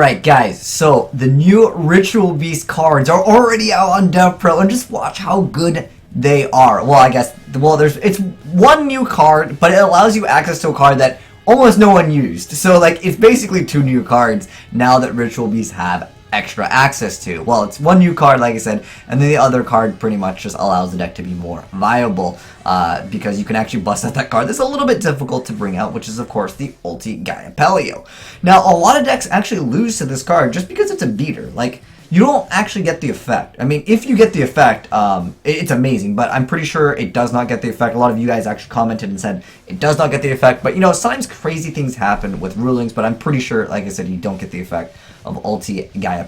Right, guys, so the new Ritual Beast cards are already out on DevPro, and just watch how good they are. Well, I guess, it's one new card, but it allows you access to a card that almost no one used. So, like, it's basically two new cards now that Ritual Beasts have extra access to. Well, it's one new card, like I said, and then the other card pretty much just allows the deck to be more viable, because you can actually bust out that card that's a little bit difficult to bring out, which is, of course, the Ulti Gaia. Now, a lot of decks actually lose to this card just because it's a beater. Like, you don't actually get the effect. I mean, if you get the effect, it's amazing, but I'm pretty sure it does not get the effect. A lot of you guys actually commented and said it does not get the effect, but, you know, sometimes crazy things happen with rulings, but I'm pretty sure, like I said, you don't get the effect of Ulti Gaia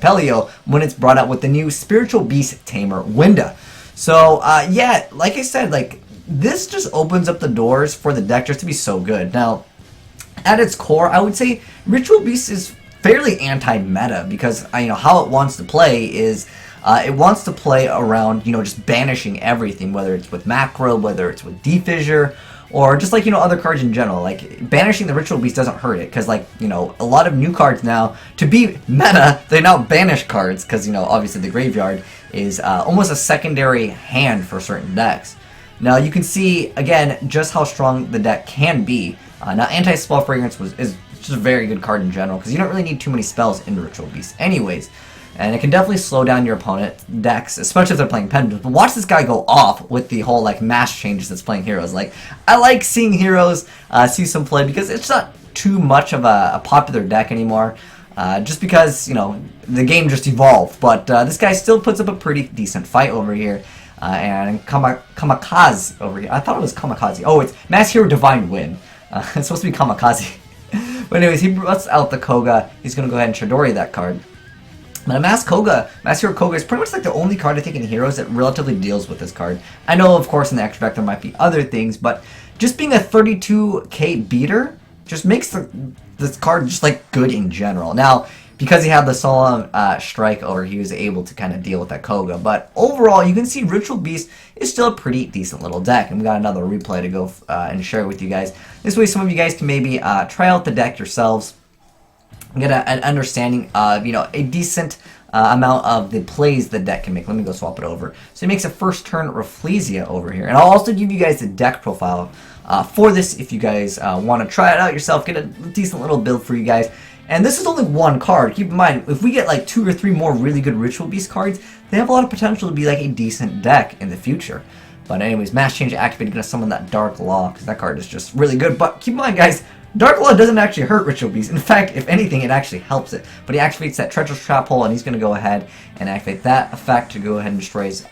when it's brought out with the new Spiritual Beast Tamer window. So, yeah, like I said, like, this just opens up the doors for the deck just to be so good. Now, at its core, I would say Ritual Beast is fairly anti-meta because, you know, how it wants to play is it wants to play around, you know, just banishing everything, whether it's with macro, whether it's with defissure, or just like, you know, other cards in general. Like, banishing the Ritual Beast doesn't hurt it, because, like, you know, a lot of new cards now, to be meta, they now banish cards, because, you know, obviously the graveyard is almost a secondary hand for certain decks. Now, you can see, again, just how strong the deck can be. Now, Anti-Spell Fragrance is just a very good card in general, because you don't really need too many spells in Ritual Beast anyways. And it can definitely slow down your opponent's decks, especially if they're playing Pendulums. But watch this guy go off with the whole, like, mass changes that's playing heroes. Like, I like seeing heroes see some play because it's not too much of a popular deck anymore. Just because, you know, the game just evolved. But this guy still puts up a pretty decent fight over here. And Kamikaze over here. I thought it was Kamikaze. Oh, it's Mass Hero Divine Wind. It's supposed to be Kamikaze. But anyways, he busts out the Koga. He's going to go ahead and Chidori that card. But a Mass Hero Koga is pretty much like the only card I think in Heroes that relatively deals with this card. I know, of course, in the extra deck there might be other things, but just being a 32k beater just makes this card just like good in general. Now, because he had the Solemn Strike over, he was able to kind of deal with that Koga. But overall, you can see Ritual Beast is still a pretty decent little deck. And we got another replay to go and share with you guys. This way, some of you guys can maybe try out the deck yourselves, get an understanding of, you know, a decent amount of the plays the deck can make. Let me go swap it over. So he makes a first turn Rafflesia over here. And I'll also give you guys the deck profile for this if you guys want to try it out yourself, get a decent little build for you guys. And this is only one card. Keep in mind, if we get like 2 or 3 more really good Ritual Beast cards, they have a lot of potential to be like a decent deck in the future. But anyways, Mass Change activated, gonna summon that Dark Law, because that card is just really good. But keep in mind, guys, Dark Law doesn't actually hurt Ritual Beast. In fact, if anything, it actually helps it. But he activates that Treacherous Trap Hole, and he's going to go ahead and activate that effect to go ahead and destroy his...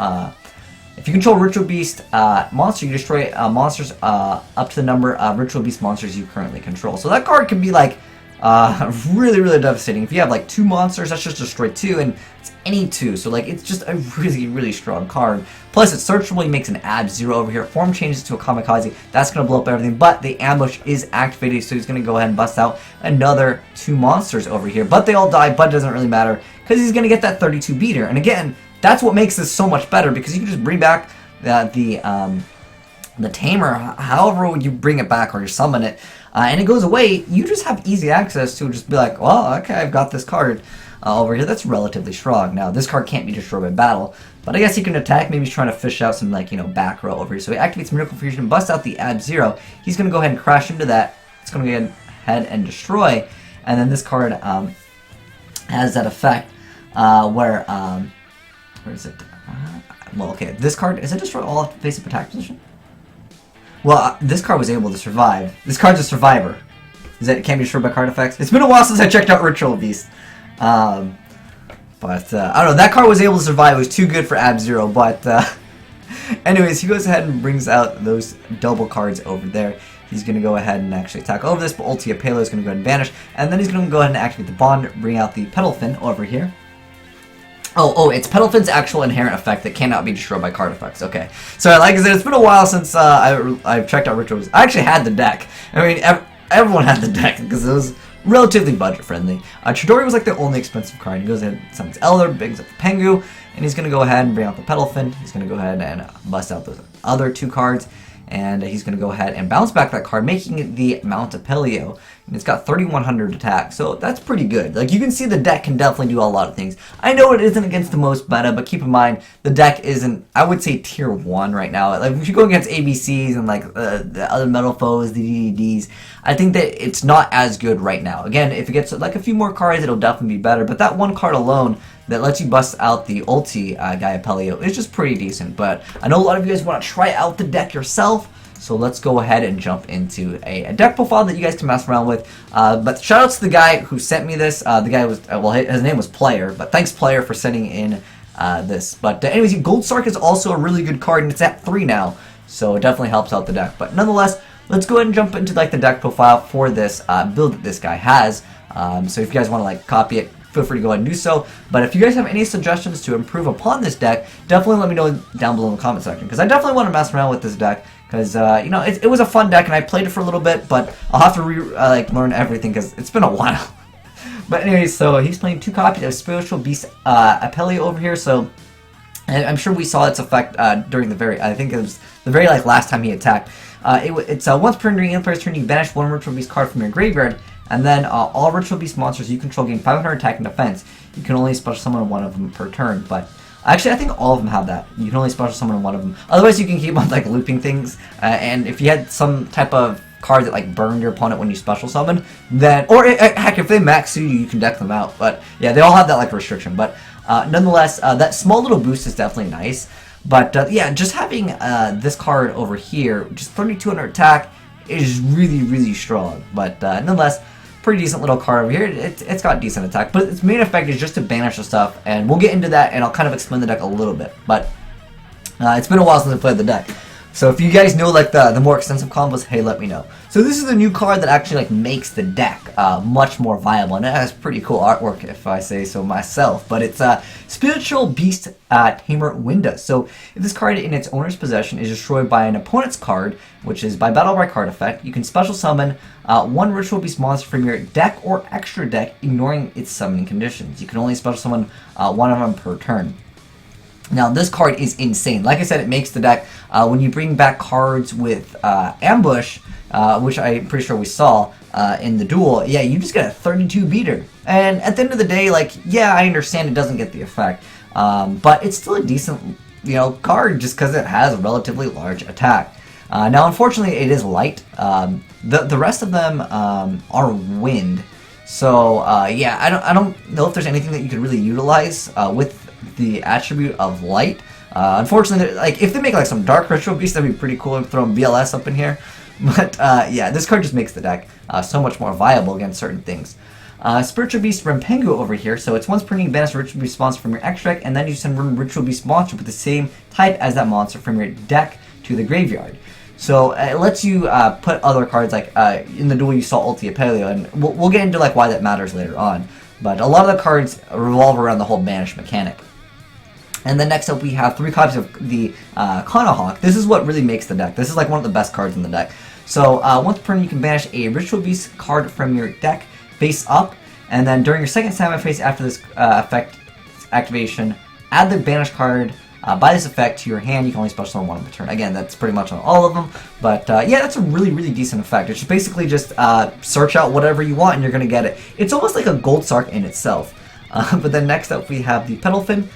if you control Ritual Beast monster, you destroy monsters up to the number of Ritual Beast monsters you currently control. So that card can be like really, really devastating. If you have like 2 monsters, that's just destroy 2, and it's any 2. So like, it's just a really, really strong card. Plus, it's searchable. He makes an Ab-Zero over here. Form changes to a Kamikaze. That's going to blow up everything. But the ambush is activated, so he's going to go ahead and bust out another 2 monsters over here. But they all die, but it doesn't really matter, because he's going to get that 32 beater. And again, that's what makes this so much better, because you can just bring back the Tamer, however you bring it back or you summon it, and it goes away. You just have easy access to just be like, well, okay, I've got this card over here that's relatively strong. Now, this card can't be destroyed by battle, but I guess he can attack. Maybe he's trying to fish out some, like, you know, back row over here. So he activates Miracle Fusion, busts out the Ab-Zero. He's going to go ahead and crash into that. It's going to go ahead and destroy. And then this card has that effect where is it? Well, okay, this card, is it destroy all face-up attack position? Well, this card was able to survive. This card's a survivor. It can't be destroyed by card effects. It's been a while since I checked out Ritual Beast. But, I don't know, that card was able to survive. It was too good for Ab-Zero, but, anyways, he goes ahead and brings out those double cards over there. He's going to go ahead and actually attack over this, but Ulti Gaia is going to go ahead and vanish, and then he's going to go ahead and activate the Bond, bring out the Petalfin over here. Oh, it's Petalfin's actual inherent effect that cannot be destroyed by card effects. Okay. So, like I said, it's been a while since I've checked out Ritual Beast. I actually had the deck. I mean, everyone had the deck, because it was relatively budget-friendly. Chidori was like the only expensive card. He goes ahead and summons Elder, brings up the Pengu, and he's going to go ahead and bring out the Petalfin. He's going to go ahead and bust out those other 2 cards. and he's going to go ahead and bounce back that card, making it the Mount Apelio. And it's got 3,100 attack, so that's pretty good. Like, you can see the deck can definitely do a lot of things. I know it isn't against the most meta, but keep in mind, the deck isn't, I would say, tier 1 right now. Like, if you go against ABCs and, like, the other metal foes, the DDDs, I think that it's not as good right now. Again, if it gets, like, a few more cards, it'll definitely be better. But that one card alone that lets you bust out the ulti guy Apelio is just pretty decent. But I know a lot of you guys want to try out the deck yourself. So let's go ahead and jump into a deck profile that you guys can mess around with. But shout out to the guy who sent me this. The guy was, well, his name was Player, but thanks Player for sending in this. But anyways, Gold Sark is also a really good card, and it's at 3 now, so it definitely helps out the deck. But nonetheless, let's go ahead and jump into like the deck profile for this build that this guy has. So if you guys want to like copy it, feel free to go ahead and do so. But if you guys have any suggestions to improve upon this deck, definitely let me know down below in the comment section, because I definitely want to mess around with this deck. Because, you know, it was a fun deck, and I played it for a little bit, but I'll have to learn everything, because it's been a while. But anyways, so he's playing 2 copies of Spiritual Beast Apelio over here, so and I'm sure we saw its effect during the very, I think it was the very, like, last time he attacked. It's once per during the player's turn, you banish 1 Ritual Beast card from your graveyard, and then all Ritual Beast monsters you control gain 500 attack and defense. You can only special summon 1 of them per turn, but actually, I think all of them have that. You can only special summon 1 of them. Otherwise, you can keep on like looping things. And if you had some type of card that like burned your opponent when you special summon, then heck, if they max you, you can deck them out. But yeah, they all have that like restriction. But nonetheless, that small little boost is definitely nice. But yeah, just having this card over here, just 3,200 attack, is really strong. But nonetheless, pretty decent little card over here. It's got decent attack, but its main effect is just to banish the stuff, and we'll get into that, and I'll kind of explain the deck a little bit. But it's been a while since I played the deck, so if you guys know like the more extensive combos, hey, let me know. So this is a new card that actually like makes the deck much more viable, and it has pretty cool artwork, if I say so myself. But it's Spiritual Beast Tamer Winda. So if this card in its owner's possession is destroyed by an opponent's card, which is by battle by card effect, you can special summon 1 Ritual Beast monster from your deck or extra deck, ignoring its summoning conditions. You can only special summon 1 of them per turn. Now, this card is insane. Like I said, it makes the deck. When you bring back cards with Ambush, which I'm pretty sure we saw in the duel, yeah, you just get a 32 beater. And at the end of the day, like, yeah, I understand it doesn't get the effect, but it's still a decent, you know, card just because it has a relatively large attack. Now, unfortunately, it is light. The rest of them are wind. So, yeah, I don't know if there's anything that you could really utilize with the attribute of light. Unfortunately, like, if they make like some dark ritual beast, that'd be pretty cool, and throw BLS up in here. But yeah, this card just makes the deck so much more viable against certain things. Spiritual Beast Rempengu over here, so it's once per turn you banish a Ritual Beast monster from your extract, and then you send one Ritual Beast monster with the same type as that monster from your deck to the graveyard. So it lets you put other cards, like in the duel you saw Ulti Apelio, and we'll get into like why that matters later on. But a lot of the cards revolve around the whole banish mechanic. And then next up we have 3 copies of the Kanahawk. This is what really makes the deck. This is like one of the best cards in the deck. So once per turn you can banish a Ritual Beast card from your deck face up, and then during your second standby phase after this effect activation, add the banished card by this effect to your hand. You can only special summon 1 per turn. Again, that's pretty much on all of them. But yeah, that's a really decent effect. It's just basically just search out whatever you want and you're going to get it. It's almost like a Gold Sark in itself. But then next up we have the Petalfin,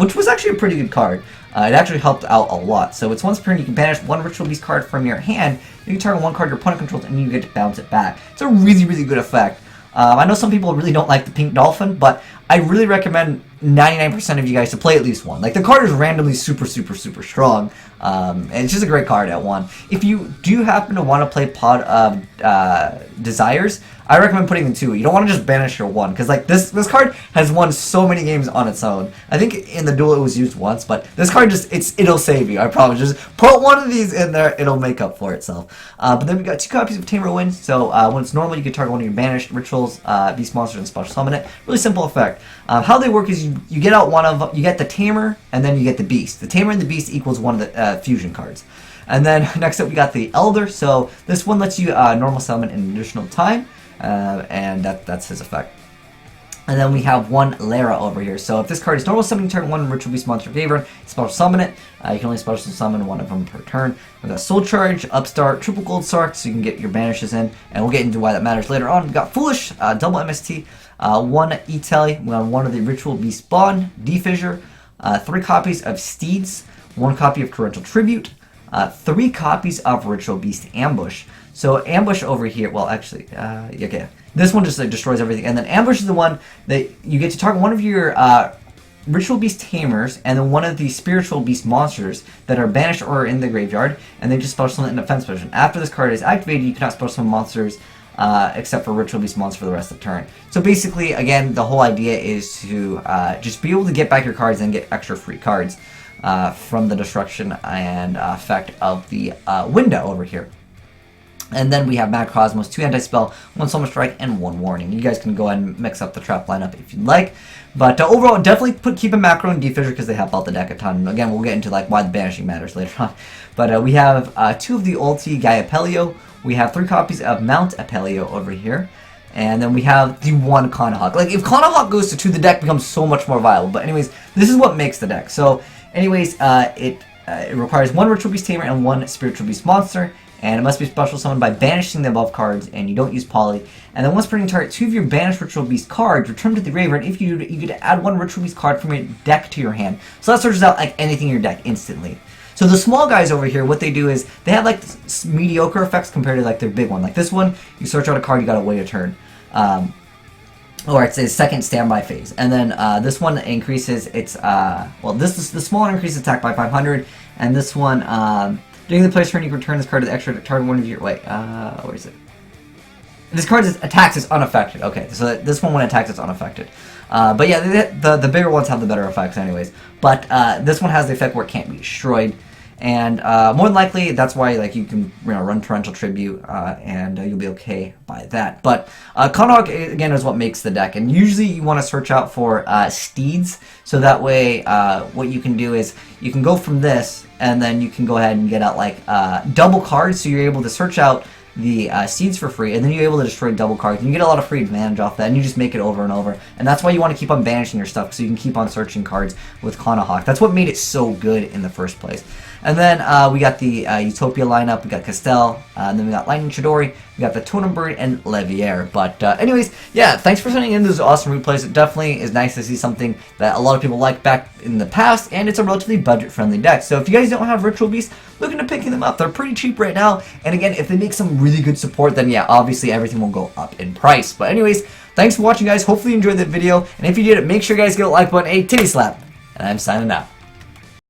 which was actually a pretty good card. It actually helped out a lot. So it's once per turn you can banish 1 Ritual Beast card from your hand. You can target 1 card your opponent controls and you get to bounce it back. It's a really good effect. I know some people really don't like the Pink Dolphin, but I really recommend 99% of you guys to play at least one. Like, the card is randomly super strong, and it's just a great card at 1. If you do happen to want to play Pod of Desires, I recommend putting in 2. You don't want to just banish your 1, because like this card has won so many games on its own. I think in the duel it was used once, but this card just it'll save you. I promise. Just put one of these in there, it'll make up for itself. But then we got 2 copies of Tamer Wind. So when it's normal, you can target one of your banished rituals, beast monsters, and special summon it. Really simple effect. How they work is you get out one of them, you get the Tamer, and then you get the Beast. The Tamer and the Beast equals one of the fusion cards. And then next up we got the Elder. So this one lets you normal summon an additional time. And that's his effect. And then we have one Lara over here. So if this card is normal summoning turn 1 Ritual Beast monster favorite, special summon it. You can only special summon one of them per turn. We've got Soul Charge, Upstart, Triple Gold Sark, so you can get your banishes in. And we'll get into why that matters later on. We've got Foolish, double MST, one E-Telly, we got one of the Ritual Beast Spawn, D-Fissure, 3 copies of Steeds, 1 copy of Torrential Tribute, 3 copies of Ritual Beast Ambush. So Ambush over here, well actually, okay. This one just like destroys everything, and then Ambush is the one that you get to target one of your Ritual Beast Tamers, and then one of the Spiritual Beast monsters that are banished or in the graveyard, and they just special summon in defense position. After this card is activated, you cannot special summon monsters except for Ritual Beast monsters for the rest of the turn. So basically, again, the whole idea is to just be able to get back your cards and get extra free cards from the destruction and effect of the window over here. And then we have Mad Cosmos, 2 Anti-Spell, 1 Summer Strike, and 1 Warning. You guys can go ahead and mix up the trap lineup if you'd like. But overall, definitely keep a Macro and D-Fissure because they help out the deck a ton. And again, we'll get into like why the banishing matters later on. But we have 2 of the ulti Gaia Pelio. We have 3 copies of Mount Apelio over here. And then we have the 1 Conahawk. Like, if Conahawk goes to 2, the deck becomes so much more viable. But anyways, this is what makes the deck. So, anyways, it requires 1 Ritual Beast Tamer and 1 Spiritual Beast Monster. And it must be special summoned by banishing the above cards, and you don't use Poly. And then once per target 2 of your banished Ritual Beast cards, return to the graveyard. If you do, you get to add 1 Ritual Beast card from your deck to your hand. So that searches out like anything in your deck instantly. So the small guys over here, what they do is, they have like mediocre effects compared to like their big one. Like this one, you search out a card, you gotta wait a turn. Or it's a second standby phase. And then this one increases its, well the small one increases attack by 500, and this one, during the player's turn, you can return this card to the extra target one of your... Wait, where is it? This card attacks is unaffected. Okay, so this one, when it attacks, it's unaffected. But yeah, the bigger ones have the better effects anyways. But this one has the effect where it can't be destroyed. And more than likely, that's why like you can run Torrential Tribute, and you'll be okay by that. But Conahawk, again, is what makes the deck. And usually you want to search out for Steeds, so that way what you can do is you can go from this, and then you can go ahead and get out like double cards, so you're able to search out the Steeds for free, and then you're able to destroy double cards, and you get a lot of free advantage off that, and you just make it over and over. And that's why you want to keep on banishing your stuff, so you can keep on searching cards with Conahawk. That's what made it so good in the first place. And then we got the Utopia lineup, we got Castell, and then we got Lightning Chidori, we got the Totem Bird, and Levier. But anyways, yeah, thanks for sending in those awesome replays. It definitely is nice to see something that a lot of people liked back in the past, and it's a relatively budget-friendly deck. So if you guys don't have Ritual Beasts, look into picking them up. They're pretty cheap right now, and again, if they make some really good support, then yeah, obviously everything will go up in price. But anyways, thanks for watching, guys. Hopefully you enjoyed the video, and if you did, make sure you guys get a like button, a titty slap, and I'm signing out.